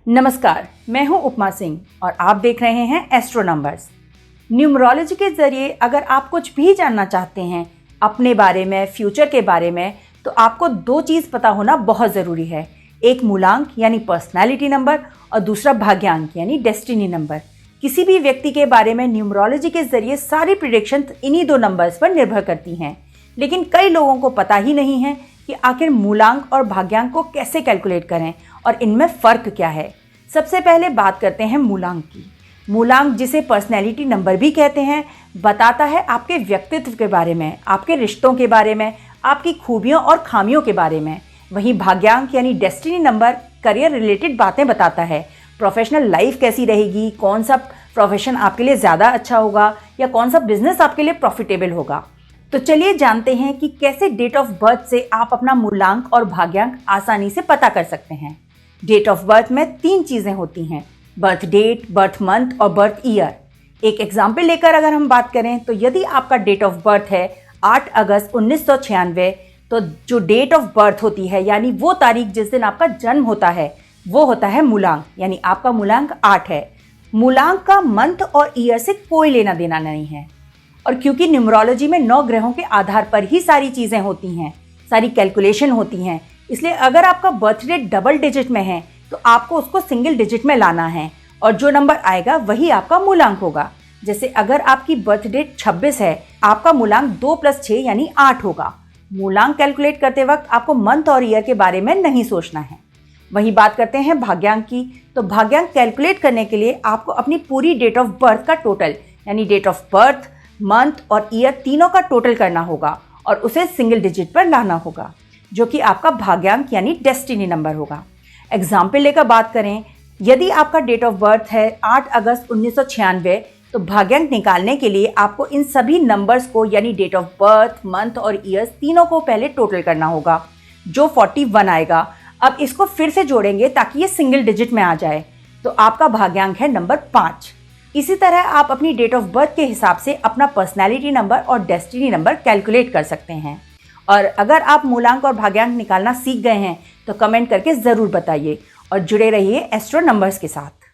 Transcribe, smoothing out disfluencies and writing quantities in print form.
नमस्कार, मैं हूं उपमा सिंह और आप देख रहे हैं एस्ट्रो नंबर्स। न्यूमरोलॉजी के जरिए अगर आप कुछ भी जानना चाहते हैं अपने बारे में, फ्यूचर के बारे में, तो आपको दो चीज़ पता होना बहुत ज़रूरी है। एक मूलांक यानी पर्सनैलिटी नंबर और दूसरा भाग्यांक यानी डेस्टिनी नंबर। किसी भी व्यक्ति के बारे में न्यूमरोलॉजी के जरिए सारी प्रिडिक्शन इन्हीं दो नंबर्स पर निर्भर करती हैं, लेकिन कई लोगों को पता ही नहीं है कि आखिर मूलांक और भाग्यांक को कैसे कैलकुलेट करें और इनमें फ़र्क क्या है। सबसे पहले बात करते हैं मूलांक की। मूलांक, जिसे पर्सनैलिटी नंबर भी कहते हैं, बताता है आपके व्यक्तित्व के बारे में, आपके रिश्तों के बारे में, आपकी खूबियों और खामियों के बारे में। वहीं भाग्यांक यानी डेस्टिनी नंबर करियर रिलेटेड बातें बताता है। प्रोफेशनल लाइफ कैसी रहेगी, कौन सा प्रोफेशन आपके लिए ज़्यादा अच्छा होगा या कौन सा बिजनेस आपके लिए प्रॉफिटेबल होगा। तो चलिए जानते हैं कि कैसे डेट ऑफ बर्थ से आप अपना मूलांक और भाग्यांक आसानी से पता कर सकते हैं। डेट ऑफ बर्थ में 3 चीज़ें होती हैं: बर्थ डेट, बर्थ मंथ और बर्थ ईयर। एक एग्जाम्पल लेकर अगर हम बात करें तो यदि आपका डेट ऑफ बर्थ है 8 अगस्त 1996, तो जो डेट ऑफ बर्थ होती है यानी वो तारीख जिस दिन आपका जन्म होता है वो होता है मूलांक, यानी आपका मूलांक 8 है। मूलांक का मंथ और ईयर से कोई लेना देना नहीं है। और क्योंकि न्यूमरोलॉजी में 9 ग्रहों के आधार पर ही सारी चीज़ें होती हैं, सारी कैलकुलेशन होती हैं, इसलिए अगर आपका बर्थ डेट डबल डिजिट में है तो आपको उसको सिंगल डिजिट में लाना है और जो नंबर आएगा वही आपका मूलांक होगा। जैसे अगर आपकी बर्थ डेट 26 है, आपका मूलांक 2 + 6 यानी 8 होगा। मूलांक कैलकुलेट करते वक्त आपको मंथ और ईयर के बारे में नहीं सोचना है। वहीं बात करते हैं भाग्यांक की, तो भाग्यांक कैलकुलेट करने के लिए आपको अपनी पूरी डेट ऑफ बर्थ का टोटल यानी डेट ऑफ बर्थ, मंथ और ईयर तीनों का टोटल करना होगा और उसे सिंगल डिजिट पर लाना होगा, जो कि आपका भाग्यांक यानी डेस्टिनी नंबर होगा। एग्जाम्पल लेकर बात करें, यदि आपका डेट ऑफ बर्थ है 8 अगस्त 1996, तो भाग्यांक निकालने के लिए आपको इन सभी नंबर्स को यानी डेट ऑफ बर्थ, मंथ और ईयर्स तीनों को पहले टोटल करना होगा, जो 41 आएगा। अब इसको फिर से जोड़ेंगे ताकि ये सिंगल डिजिट में आ जाए, तो आपका भाग्यांक है नंबर 5। इसी तरह आप अपनी डेट ऑफ बर्थ के हिसाब से अपना पर्सनैलिटी नंबर और डेस्टिनी नंबर कैलकुलेट कर सकते हैं। और अगर आप मूलांक और भाग्यांक निकालना सीख गए हैं तो कमेंट करके ज़रूर बताइए और जुड़े रहिए एस्ट्रो नंबर्स के साथ।